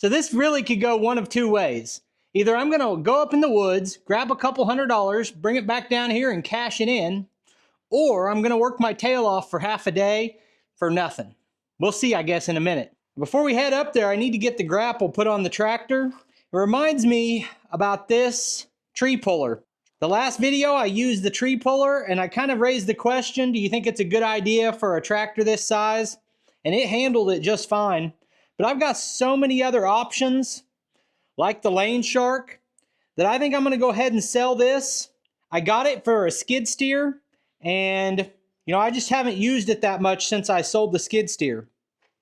So this really could go one of two ways. Either I'm going to go up in the woods, grab a couple $100, bring it back down here and cash it in, or I'm going to work my tail off for half a day for nothing. We'll see, I guess, in a minute. Before we head up there, I need to get the grapple put on the tractor. It reminds me about this tree puller. The last video, I used the tree puller, and I kind of raised the question, do you think it's a good idea for a tractor this size? And it handled it just fine. But I've got so many other options, like the Lane Shark, that I think I'm going to go ahead and sell this. I got it for a skid steer, and I just haven't used it that much since I sold the skid steer.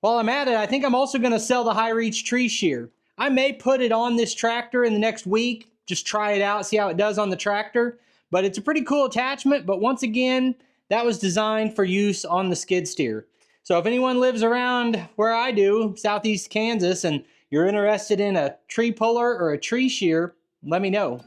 While I'm at it, I think I'm also going to sell the high reach tree shear. I may put it on this tractor in the next week, just try it out, see how it does on the tractor. But it's a pretty cool attachment, but once again, that was designed for use on the skid steer. So if anyone lives around where I do, southeast Kansas, and you're interested in a tree puller or a tree shear, let me know.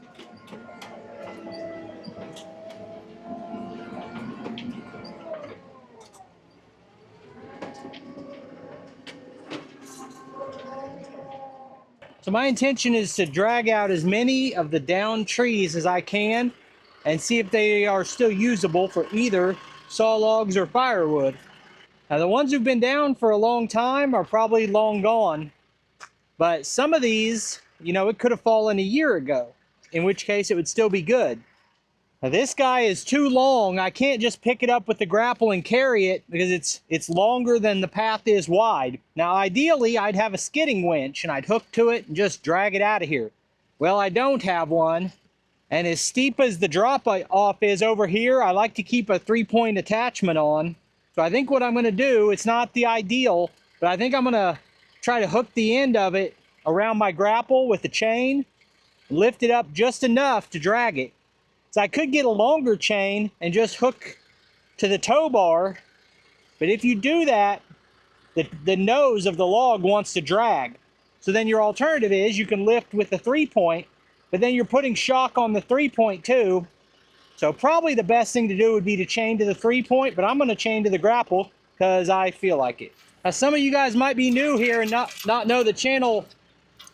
So my intention is to drag out as many of the downed trees as I can and see if they are still usable for either saw logs or firewood. Now the ones who've been down for a long time are probably long gone, but some of these, it could have fallen a year ago, in which case it would still be good. Now this guy is too long. I can't just pick it up with the grapple and carry it because it's longer than the path is wide. Now ideally I'd have a skidding winch and I'd hook to it and just drag it out of here. Well, I don't have one, and as steep as the drop off is over here, I like to keep a 3-point attachment on. So I think what I'm going to do, it's not the ideal, but I think I'm going to try to hook the end of it around my grapple with the chain, lift it up just enough to drag it. So I could get a longer chain and just hook to the tow bar, but if you do that, the nose of the log wants to drag. So then your alternative is you can lift with the 3-point, but then you're putting shock on the 3-point too. So probably the best thing to do would be to chain to the 3-point, but I'm going to chain to the grapple because I feel like it. Now some of you guys might be new here and not know the channel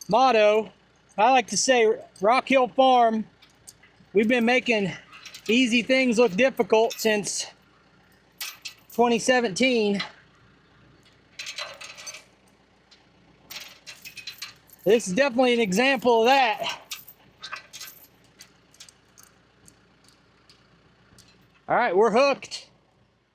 motto. I like to say Rock Hill Farm, we've been making easy things look difficult since 2017. This is definitely an example of that. All right, we're hooked.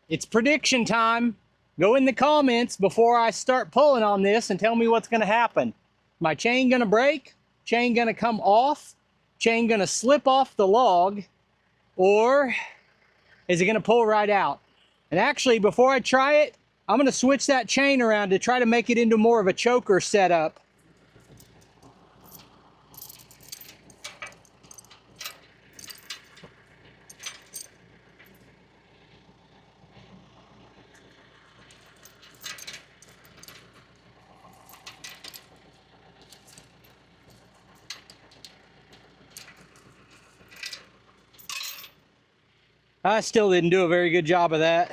It's prediction time. Go in the comments before I start pulling on this and tell me what's gonna happen. My chain gonna break? Chain gonna come off? Chain gonna slip off the log? Or is it gonna pull right out? And actually, before I try it, I'm gonna switch that chain around to try to make it into more of a choker setup. I still didn't do a very good job of that.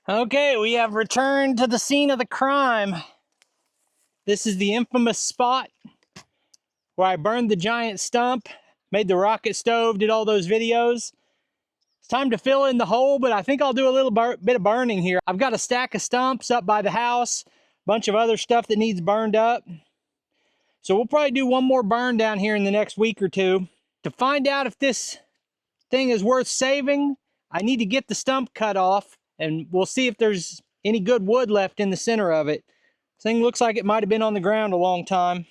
Okay, we have returned to the scene of the crime. This is the infamous spot where I burned the giant stump, made the rocket stove, did all those videos. It's time to fill in the hole, but I think I'll do a little bit of burning here. I've got a stack of stumps up by the house, a bunch of other stuff that needs burned up. So we'll probably do one more burn down here in the next week or two. To find out if this thing is worth saving, I need to get the stump cut off, and we'll see if there's any good wood left in the center of it. This thing looks like it might have been on the ground a long time.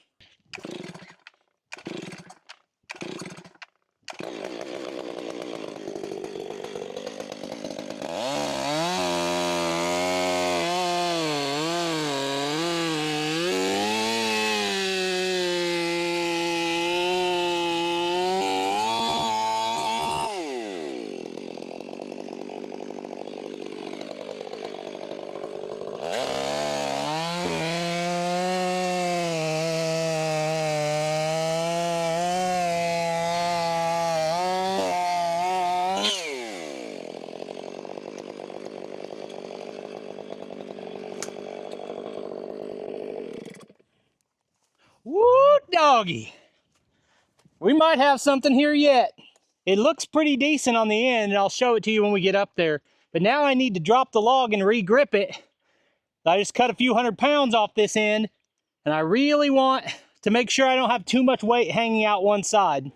Woo, doggy. We might have something here yet. It looks pretty decent on the end, and I'll show it to you when we get up there. But now I need to drop the log and re-grip it. I just cut a few 100 pounds off this end, and I really want to make sure I don't have too much weight hanging out one side.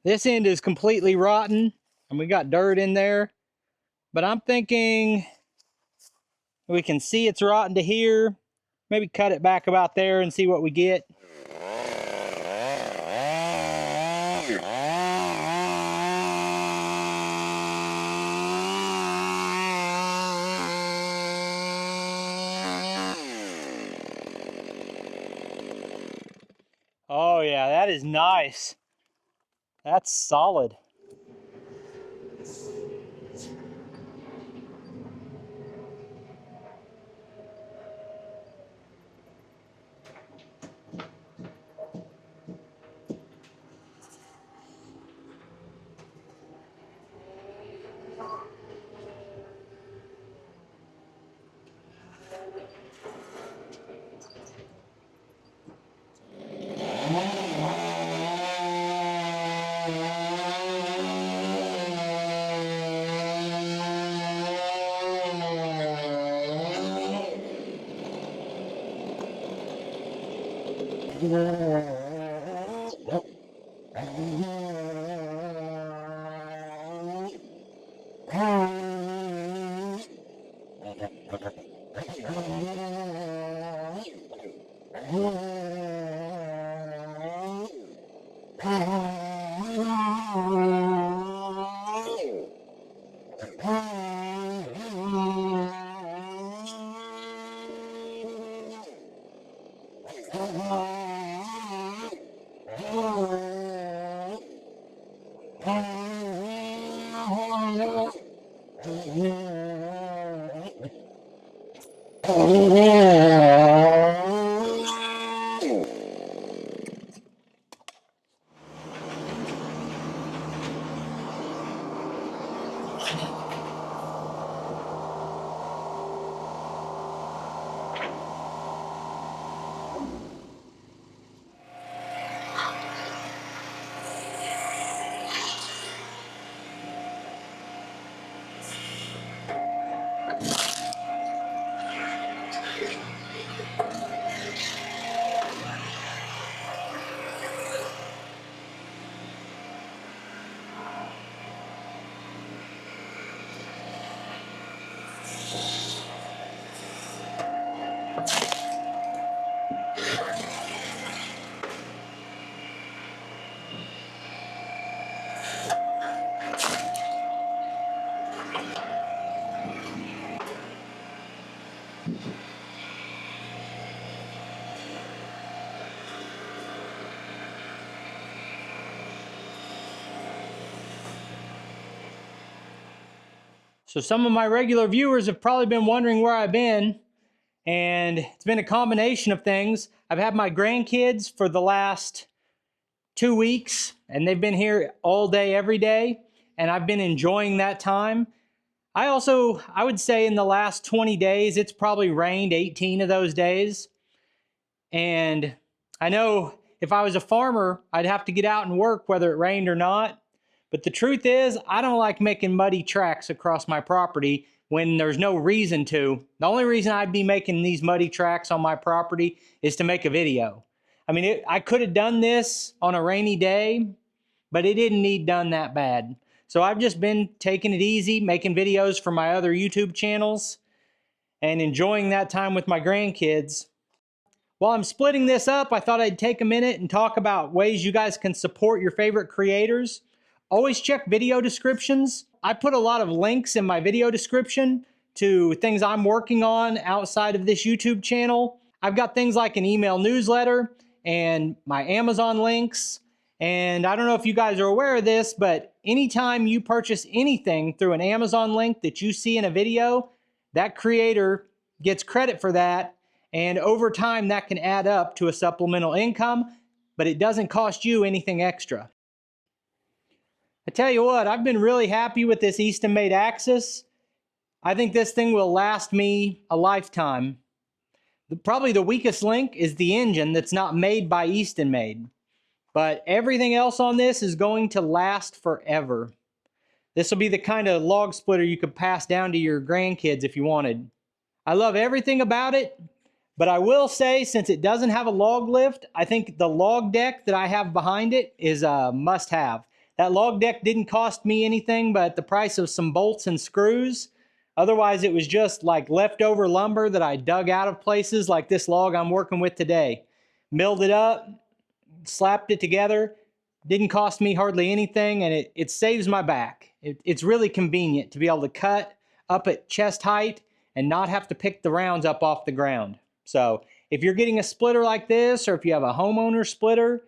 This end is completely rotten, and we got dirt in there. But I'm thinking we can see it's rotten to here. Maybe cut it back about there and see what we get. Oh yeah, that is nice. That's solid. So some of my regular viewers have probably been wondering where I've been, and it's been a combination of things. I've had my grandkids for the last 2 weeks, and they've been here all day, every day, and I've been enjoying that time. I would say in the last 20 days, it's probably rained 18 of those days. And I know if I was a farmer, I'd have to get out and work whether it rained or not. But the truth is, I don't like making muddy tracks across my property when there's no reason to. The only reason I'd be making these muddy tracks on my property is to make a video. I mean, I could have done this on a rainy day, but it didn't need done that bad. So I've just been taking it easy, making videos for my other YouTube channels, and enjoying that time with my grandkids. While I'm splitting this up, I thought I'd take a minute and talk about ways you guys can support your favorite creators. Always check video descriptions. I put a lot of links in my video description to things I'm working on outside of this YouTube channel. I've got things like an email newsletter and my Amazon links. And I don't know if you guys are aware of this, but anytime you purchase anything through an Amazon link that you see in a video, that creator gets credit for that. And over time, that can add up to a supplemental income, but it doesn't cost you anything extra. I tell you what, I've been really happy with this Eastonmade Axis. I think this thing will last me a lifetime. Probably the weakest link is the engine that's not made by Eastonmade. But everything else on this is going to last forever. This will be the kind of log splitter you could pass down to your grandkids if you wanted. I love everything about it, but I will say, since it doesn't have a log lift, I think the log deck that I have behind it is a must-have. That log deck didn't cost me anything but the price of some bolts and screws. Otherwise, it was just like leftover lumber that I dug out of places like this log I'm working with today. Milled it up, slapped it together. Didn't cost me hardly anything, and it saves my back. It's really convenient to be able to cut up at chest height and not have to pick the rounds up off the ground. So if you're getting a splitter like this, or if you have a homeowner splitter,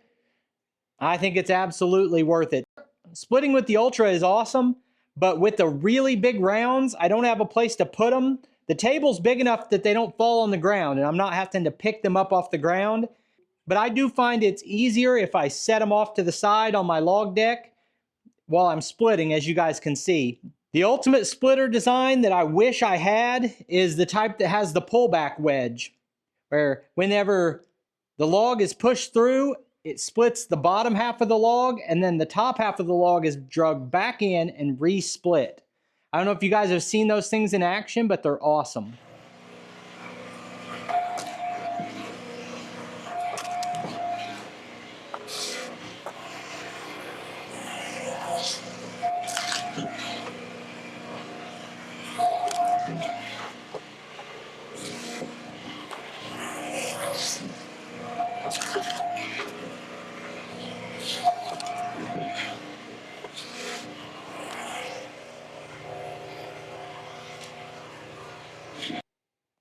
I think it's absolutely worth it. Splitting with the Ultra is awesome, but with the really big rounds, I don't have a place to put them. The table's big enough that they don't fall on the ground, and I'm not having to pick them up off the ground. But I do find it's easier if I set them off to the side on my log deck while I'm splitting, as you guys can see. The ultimate splitter design that I wish I had is the type that has the pullback wedge, where whenever the log is pushed through, it splits the bottom half of the log, and then the top half of the log is dragged back in and re-split. I don't know if you guys have seen those things in action, but they're awesome.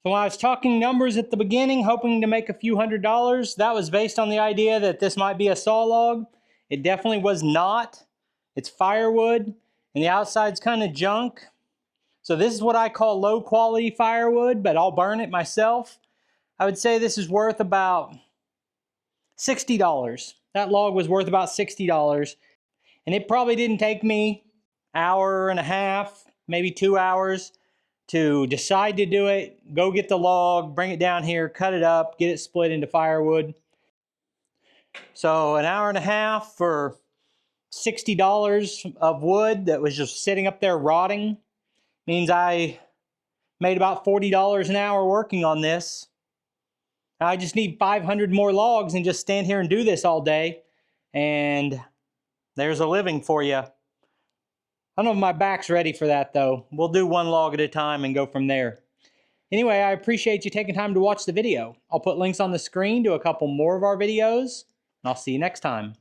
So when I was talking numbers at the beginning, hoping to make a few $100s, that was based on the idea that this might be a saw log. It definitely was not. It's firewood, and the outside's kind of junk. So this is what I call low quality firewood, but I'll burn it myself. I would say this is worth about $60. That log was worth about $60. And it probably didn't take me an hour and a half, maybe 2 hours to decide to do it, go get the log, bring it down here, cut it up, get it split into firewood. So an hour and a half for $60 of wood that was just sitting up there rotting means I made about $40 an hour working on this. I just need 500 more logs and just stand here and do this all day, and there's a living for you. I don't know if my back's ready for that, though. We'll do one log at a time and go from there. Anyway, I appreciate you taking time to watch the video. I'll put links on the screen to a couple more of our videos, and I'll see you next time.